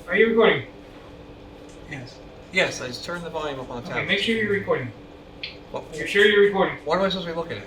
Are you recording? Yes. Yes, I just turned the volume up on the tab. Okay, make sure you're recording. What, You're sure you're recording? what am I supposed to be looking at?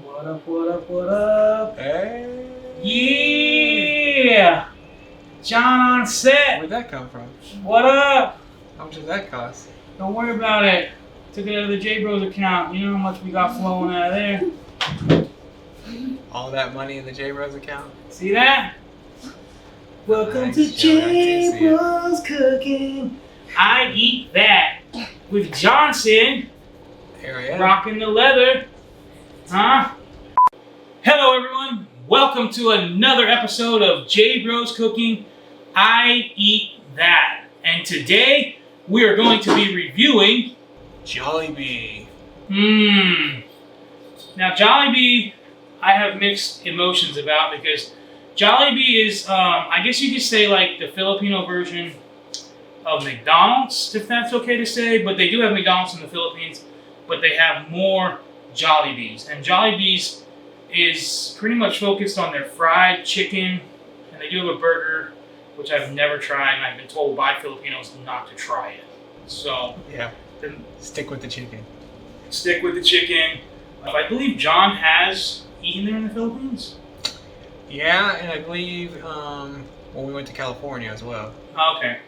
What up, what up, what up? Hey! Yeah! John on set! Where'd that come from? What up? How much does that cost? Don't worry about it. Took it out of the J Bros account. You know how much we got flowing out of there? All that money in the J Bros account? See that? Welcome to J Bros Cooking. I eat that with Johnson. Here I am. Rocking the leather. Huh? Hello everyone. Welcome to another episode of J Bros Cooking. I eat that. And today we are going to be reviewing Jollibee. Now Jollibee I have mixed emotions about because Jollibee is I guess you could say like the Filipino version of McDonald's, if that's okay to say, but they do have McDonald's in the Philippines, but they have more Jollibees. And Jollibees is pretty much focused on their fried chicken, and they do have a burger, which I've never tried, and I've been told by Filipinos not to try it. So, Yeah. Stick with the chicken. stick with the chicken. I believe John has eaten there in the Philippines. Yeah, and I believe when we went to California as well. Okay.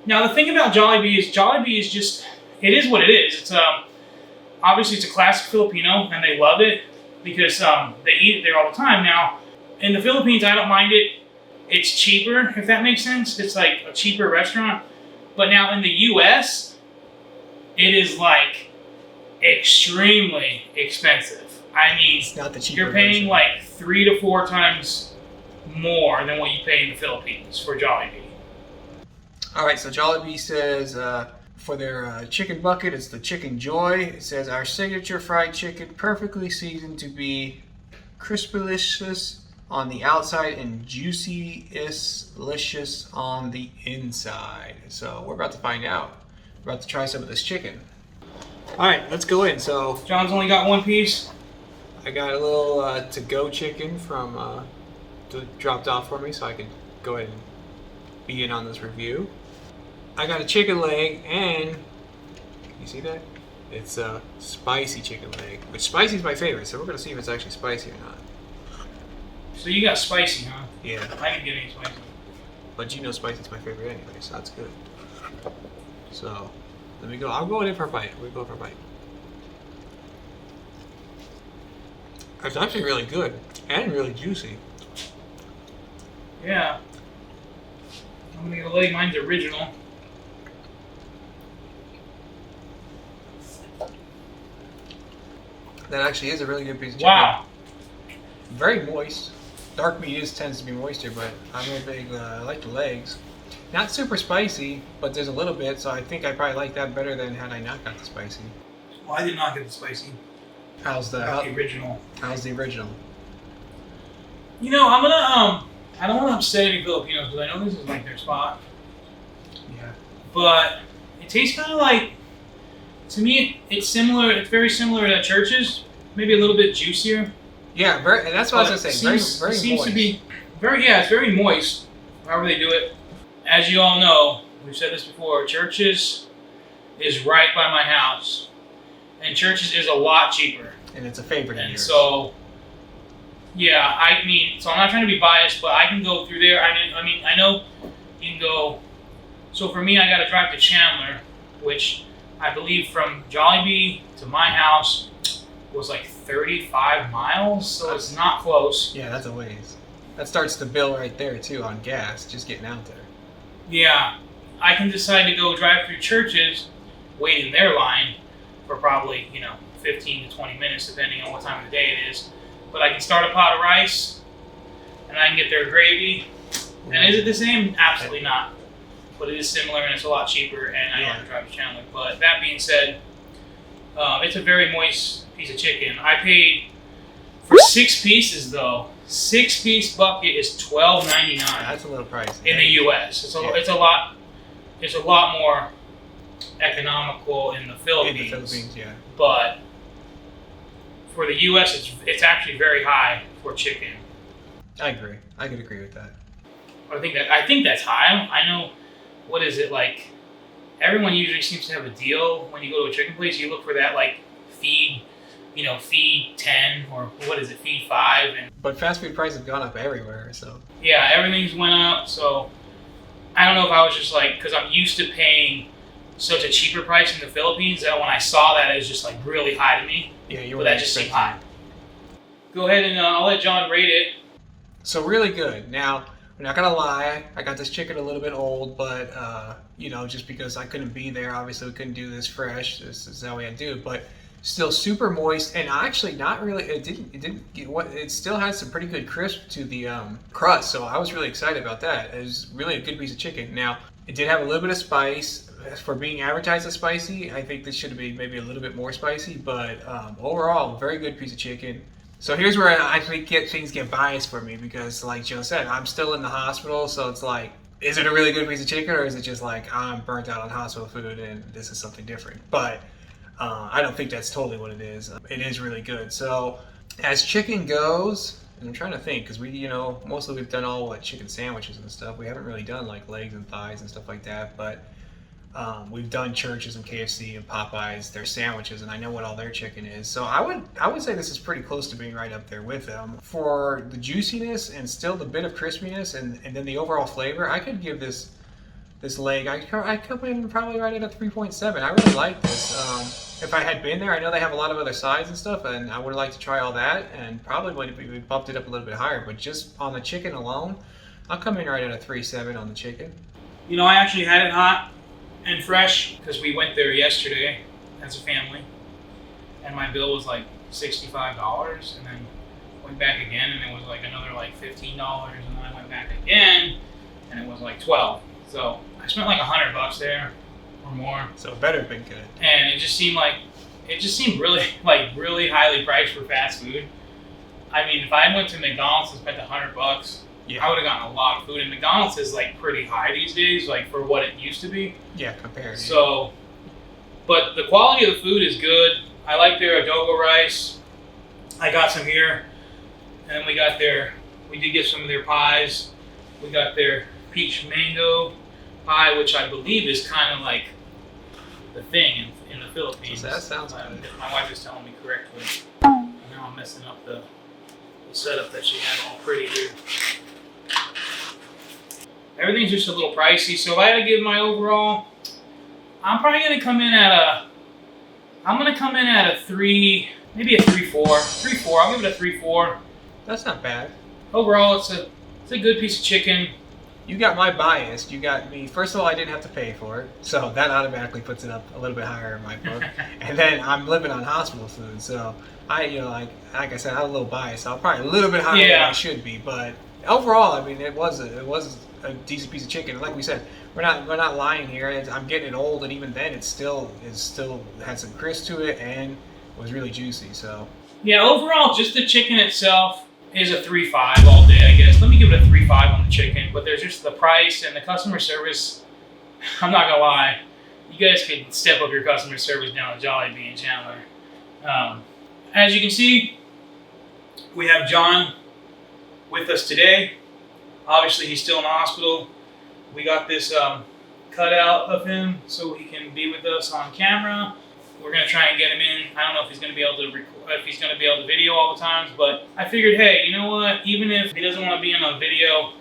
Now the thing about Jollibee is just, it is what it is. It's obviously it's a classic Filipino and they love it because they eat it there all the time. Now in the Philippines I don't mind it. It's cheaper, if that makes sense. It's like a cheaper restaurant. But now in the US, it is like extremely expensive. I mean, It's not the cheaper you're paying version. like 3 to 4 times more than what you pay in the Philippines for Jollibee. Alright, so Jollibee says for their chicken bucket, it's the Chickenjoy. It says our signature fried chicken, perfectly seasoned to be crispy-licious on the outside and juicy-licious on the inside. So we're about to find out. We're about to try some of this chicken. Alright, let's go in. So John's only got one piece. I got a little to-go chicken from dropped off for me so I could go ahead and be in on this review. I got a chicken leg and you see that? It's a spicy chicken leg, which spicy is my favorite, so we're gonna see if it's actually spicy or not. So you got spicy, huh? Yeah, I didn't get any spicy. but you know spicy is my favorite anyway, so that's good. So let me go. I'm going in for a bite. We're going for a bite. It's actually really good and really juicy. Yeah. I'm gonna get a leg. Mine's original. That actually is a really good piece of chicken. Wow. Very moist. Dark meat tends to be moister, but I'm a big, I like the legs. Not super spicy, but there's a little bit, so I think I probably like that better than had I not got the spicy. Well, I did not get the spicy. How's the Original. How's the original? You know, I'm gonna I don't want to upset any Filipinos because I know this is like their spot, Yeah. but it tastes kind of like, to me, it's similar. It's very similar to Church's, maybe a little bit juicier. Yeah, very, and that's what I was gonna say. Very Seems moist. to be very, yeah, it's very moist. However they do it. As you all know, we've said this before. Church's is right by my house, and Church's is a lot cheaper. And it's a favorite of And yours. so, yeah, I mean, so I'm not trying to be biased, but I can go through there. I mean, I know you can go. So for me, I got to drive to Chandler, which I believe from Jollibee to my house was like 35 miles, so it's not close. Yeah, that's a ways. That starts the bill right there too on gas, just getting out there. Yeah, I can decide to go drive through Church's, wait in their line for probably, 15 to 20 minutes, depending on what time of the day it is. But I can start a pot of rice, and I can get their gravy. And is it the same? Absolutely not. But it is similar, and it's a lot cheaper, and I don't have to drive to Chandler. But that being said, it's a very moist piece of chicken. I paid for 6 pieces, though. 6-piece bucket is $12.99 That's a little pricey. in the U.S. It's a lot more economical in the In Philippines. the Philippines, yeah. But for the U.S., it's actually very high for chicken. I agree. I could agree with that. I think that's high. I know. What is it like? Everyone usually seems to have a deal when you go to a chicken place. You look for that like feed, feed 10 or what is it, feed 5, and But fast food prices have gone up everywhere, so. yeah, everything's went up. So I don't know if I was just like, because I'm used to paying such a cheaper price in the Philippines that when I saw that it was just like really high to me. Yeah, you But were that just seemed high. Go ahead and I'll let John rate it. So really good. Now, I'm not gonna lie, I got this chicken a little bit old, but just because I couldn't be there, obviously we couldn't do this fresh. This is how we had to do it, but still super moist, and actually not really. It still has some pretty good crisp to the crust, so I was really excited about that. It was really a good piece of chicken. Now, it did have a little bit of spice. For being advertised as spicy, I think this should have been maybe a little bit more spicy, but overall, very good piece of chicken. So here's where I think things get biased for me because, like Joe said, I'm still in the hospital, so it's like, is it a really good piece of chicken or is it just like I'm burnt out on hospital food and this is something different? But I don't think that's totally what it is. It is really good. So as chicken goes, and I'm trying to think because mostly we've done all chicken sandwiches and stuff. We haven't really done like legs and thighs and stuff like that, but we've done Church's and KFC and Popeyes, their sandwiches, and I know what all their chicken is. So I would say this is pretty close to being right up there with them. For the juiciness and still the bit of crispiness and then the overall flavor, I could give this leg, I come in probably right at a 3.7. I really like this. If I had been there, I know they have a lot of other sides and stuff, and I would like to try all that, and probably we bumped it up a little bit higher. But just on the chicken alone, I'll come in right at a 3.7 on the chicken. I actually had it hot and fresh because we went there yesterday as a family, and my bill was like $65, and then went back again, and it was like another like $15, and then I went back again, and it was like $12. So I spent like $100 there or more. So it better have been good. And it just seemed really really highly priced for fast food. I mean, if I went to McDonald's and spent $100. Yeah. I would have gotten a lot of food, and McDonald's is like pretty high these days, like for what it used to be. Yeah, compared. So, but the quality of the food is good. I like their adobo rice. I got some here, and then we did get some of their pies. We got their peach mango pie, which I believe is kind of like the thing in the Philippines. So that sounds good. My wife is telling me correctly. Now I'm messing up the setup that she had all pretty here. Everything's just a little pricey, so if I had to give my overall, I'm probably going to come in at a 3, maybe a 3.4. 3.4, I'll give it a 3.4. That's not bad. Overall, it's a good piece of chicken. You got my bias. You got me. First of all, I didn't have to pay for it, so that automatically puts it up a little bit higher in my book. And then I'm living on hospital food, so like I said, I have a little bias. So I'm probably a little bit higher than I should be, but overall, I mean, it was a decent piece of chicken. And like we said, we're not lying here. I'm getting it old, and even then, it still had some crisp to it and was really juicy. So yeah, overall, just the chicken itself is a 3.5 all day, I guess. Let me give it a 3.5 on the chicken, but there's just the price and the customer service. I'm not gonna lie, you guys could step up your customer service down at Jollibee in Chandler. As you can see, we have John with us today. Obviously, he's still in the hospital. We got this cutout of him so he can be with us on camera. We're gonna try and get him in. I don't know if he's gonna be able to video all the times, but I figured, hey, you know what? Even if he doesn't want to be in a video,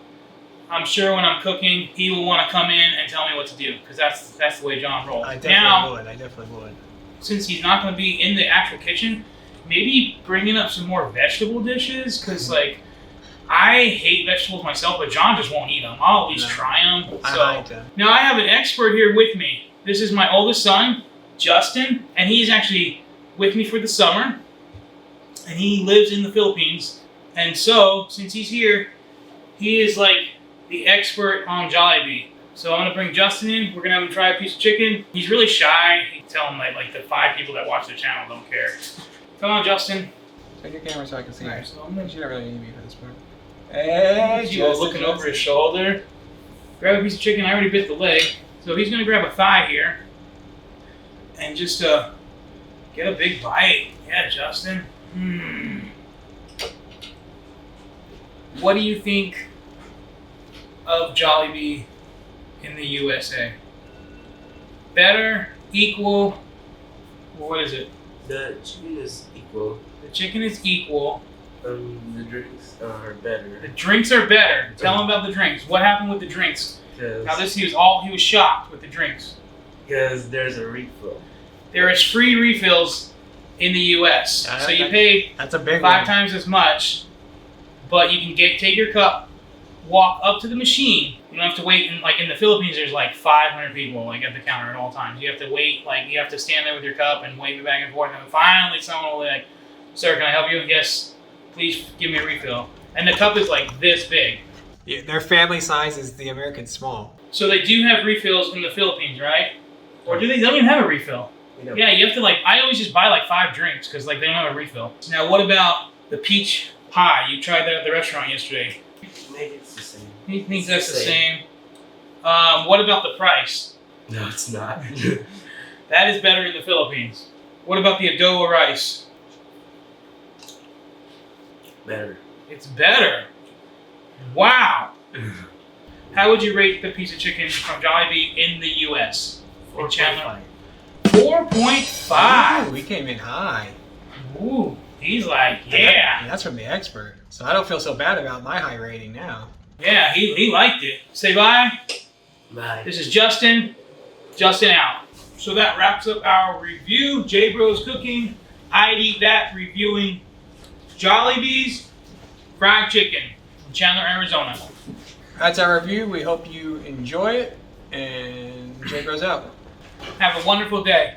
I'm sure when I'm cooking, he will want to come in and tell me what to do, because that's the way John rolls. I definitely would. Since he's not going to be in the actual kitchen, maybe bringing up some more vegetable dishes, because like I hate vegetables myself, but John just won't eat them. I'll at least try them. I like them. Now I have an expert here with me. This is my oldest son, Justin, and he's actually with me for the summer, and he lives in the Philippines. And so, since he's here, he is like the expert on Jollibee. So I'm gonna bring Justin in. We're gonna have him try a piece of chicken. He's really shy. You can tell him like the 5 people that watch the channel don't care. Come on, Justin. Take your camera so I can see. Alright, so I'm gonna. You don't really need me for this part. Hey, Justin, looking over his shoulder. Grab a piece of chicken. I already bit the leg, so he's gonna grab a thigh here, and just get a big bite. Yeah, Justin. What do you think of Jollibee in the USA? Better, equal, or what is it? The chicken is equal. The chicken is equal. The drinks are better. The drinks are better. Tell him about the drinks. What happened with the drinks? Now he was shocked with the drinks. Because there's a refill. There is free refills in the U.S. So you pay that's a big 5 one. times as much, but you can take your cup, walk up to the machine. You don't have to wait. In the Philippines, there's like 500 people at the counter at all times. You have to wait. You have to stand there with your cup and wave it back and forth. And finally, someone will be like, "Sir, can I help you?" "Yes, please give me a refill." And the cup is like this big. Yeah, their family size is the American small. So they do have refills in the Philippines, right? Or do they? They don't even have a refill. Yeah, you have to I always just buy 5 drinks because they don't have a refill. Now, what about the peach pie? You tried that at the restaurant yesterday. Maybe it's the same. He thinks that's the same. What about the price? No, it's not. That is better in the Philippines. What about the adobo rice? Better. It's better. Wow. How would you rate the piece of chicken from Jollibee in the U.S.? 4.5. 4.5. Ooh, we came in high. Ooh, he's like, yeah. And that's from the expert. So I don't feel so bad about my high rating now. Yeah, he liked it. Say bye. Bye. This is Justin. Justin out. So that wraps up our review. J Bros Cooking. I'd Eat That reviewing Jollibee's fried chicken from Chandler, Arizona. That's our review. We hope you enjoy it. And Jay goes out. Have a wonderful day.